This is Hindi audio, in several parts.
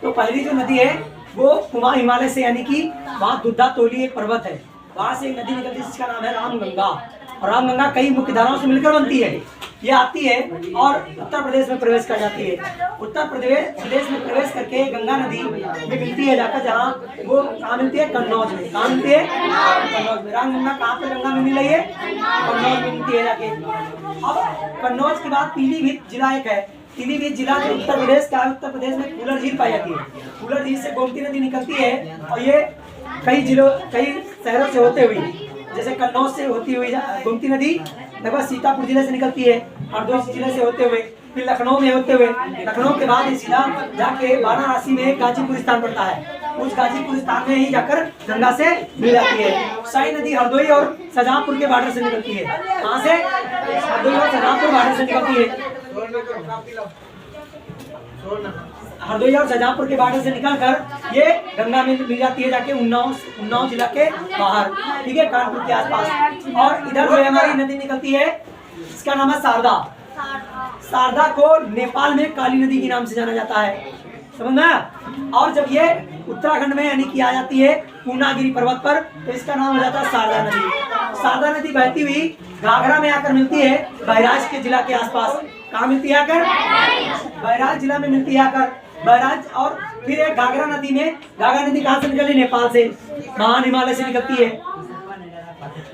तो पहली जो नदी है वो कुमार हिमालय से, यानी कि वहाँ दुद्धा तोली एक पर्वत है, वहां से एक नदी निकलती है जिसका नाम है रामगंगा। और रामगंगा कई मुख्य धाराओं से मिलकर बनती है। ये आती है और उत्तर प्रदेश में प्रवेश कर जाती है। उत्तर प्रदेश में प्रवेश करके गंगा नदी में मिलती है जाकर, जहाँ वो कहाँ मिलती है, कन्नौज में। कहाँ मिलती है, कन्नौज में। रामगंगा कहाँ पे गंगा में मिल रही है, कन्नौज में मिलती है जाके। अब कन्नौज के बाद पीलीभीत जिला एक है। पीलीभीत जिला जो उत्तर प्रदेश का है, उत्तर प्रदेश में फूलर झील पाई जाती है। फूलर झील से गोमती नदी निकलती है और ये कई शहरों से होते हुए, जैसे कन्नौज से होती हुई गोमती नदी लगभग सीतापुर जिले से निकलती है, हरदोई जिले से होते हुए, फिर लखनऊ में होते हुए, लखनऊ के बाद सीधा जाके वाराणसी में गाजीपुर स्थान पड़ता है। उस गाजीपुर स्थान में ही जाकर गंगा से मिल जाती है। साई नदी हरदोई और शाहजहांपुर के बॉर्डर से निकलती है। कहाँ से, हरदोई और शाहजहांपुर बॉर्डर से निकलती है। हरदोई और शाहजहांपुर के बॉर्डर से निकलकर ये गंगा में मिल जाती है जाके उन्नाव जिला के बाहर, ठीक है, कानपुर के आसपास। और इधर जो हमारी नदी निकलती है इसका नाम है शारदा। शारदा को नेपाल में काली नदी के नाम से जाना जाता है, समझ में। और जब ये उत्तराखंड में यानी कि आ जाती है पूर्णागिरी पर्वत पर, तो इसका नाम हो जाता है शारदा नदी। शारदा नदी बहती हुई घाघरा में आकर मिलती है बहराइच के जिला के आसपास। कहाँ मिलती है आकर, बहराइच जिला में मिलती है आकर बहराइच। और फिर एक घाघरा नदी में, घाघरा नदी कहाँ से निकली, नेपाल से, महान हिमालय से निकलती है।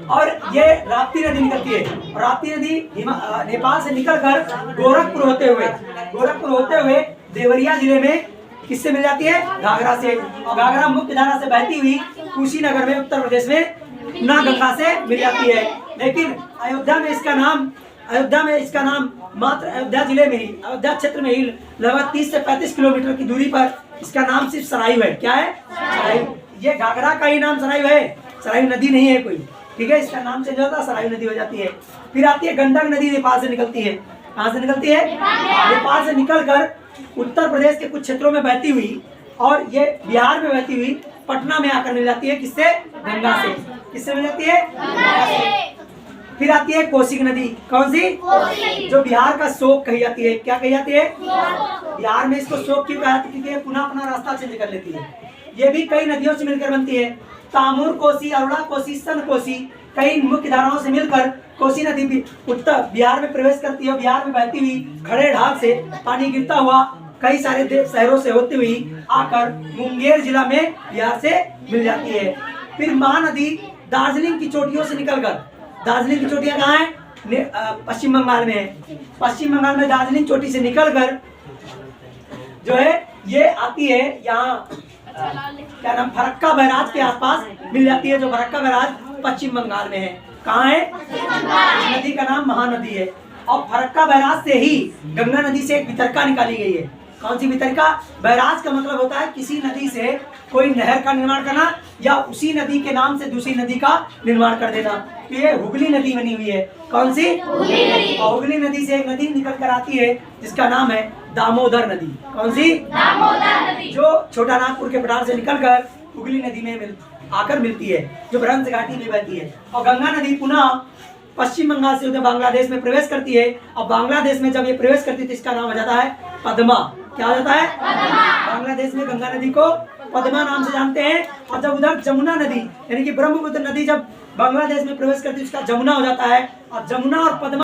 और ये राप्ती नदी निकलती है। राप्ती नदी नेपाल से निकलकर गोरखपुर होते हुए देवरिया जिले में किससे मिल जाती है, घाघरा से। और घाघरा मुख्य धारा से बहती हुई कुशीनगर में उत्तर प्रदेश में गंगा से मिल जाती है। लेकिन अयोध्या में इसका नाम मात्र अयोध्या जिले में ही, अयोध्या क्षेत्र में ही लगभग 30 से 35 किलोमीटर की दूरी पर इसका नाम सिर्फ सरायू है। क्या है, सरायू। ये घाघरा का ही नाम सरायू है, सरायू नदी नहीं है कोई, ठीक है। इसका नाम चेंज होता है, सरायू नदी हो जाती है। फिर आती है गंडक नदी, नेपाल से निकलती है। कहाँ से निकलती है, नेपाल से निकलकर उत्तर प्रदेश के कुछ क्षेत्रों में बहती हुई और ये बिहार में बहती हुई पटना में आकर मिल जाती है। किससे, गंगा से। किससे मिल जाती है, गंगा से। फिर आती है कोसी नदी। कौन सी, कोसी, जो बिहार का शोक कही जाती है। क्या कही जाती है, बिहार में इसको शोक क्यों कहा जाता है, क्योंकि पुनः अपना रास्ता चेंज कर लेती है। ये भी कई नदियों से मिलकर बनती है। तामुर कोसी, अरुणा कोसी, सन कोसी, कई मुख्य धाराओं से मिलकर कोसी नदी भी उत्तर बिहार में प्रवेश करती है। बिहार में बहती हुई खड़े ढाल से पानी गिरता हुआ कई सारे शहरों से होती हुई आकर मुंगेर जिला में बिहार से मिल जाती है। फिर महानदी दार्जिलिंग की चोटियों से निकलकर, दार्जिलिंग की चोटियां कहाँ है, पश्चिम बंगाल में है। पश्चिम बंगाल में दार्जिलिंग चोटी से निकलकर जो है ये आती है यहाँ क्या नाम, फरक्का बैराज के आसपास मिल जाती है, जो फरक्का बैराज पश्चिम बंगाल में है। कहाँ है, इस नदी का नाम महानदी है। और फरक्का बैराज से ही गंगा नदी से एक वितरका निकाली गई है। कौन सी वितरका, बैराज का मतलब होता है किसी नदी से कोई नहर का निर्माण करना या उसी नदी के नाम से दूसरी नदी का निर्माण कर देना। तो ये हुगली नदी बनी हुई है। कौन सी, हुगली नदी से एक नदी निकल कर आती है जिसका नाम है दामोदर नदी। कौन सी, दामोदर नदी, जो छोटा नागपुर के पठार से निकलकर हुगली नदी में आकर मिलती है, जो भ्रंश घाटी में बहती है। और गंगा नदी पुनः पश्चिम बंगाल से होकर बांग्लादेश में प्रवेश करती है। और बांग्लादेश में जब ये प्रवेश करती है तो इसका नाम हो जाता है पद्मा। क्या हो जाता है, बांग्लादेश में गंगा नदी को पद्मा नाम से जानते हैं। और जब उधर जमुना नदी यानी कि ब्रह्मपुत्र नदी जब बांग्लादेश में प्रवेश करती है उसका जमुना हो जाता है। और जमुना और पद्मा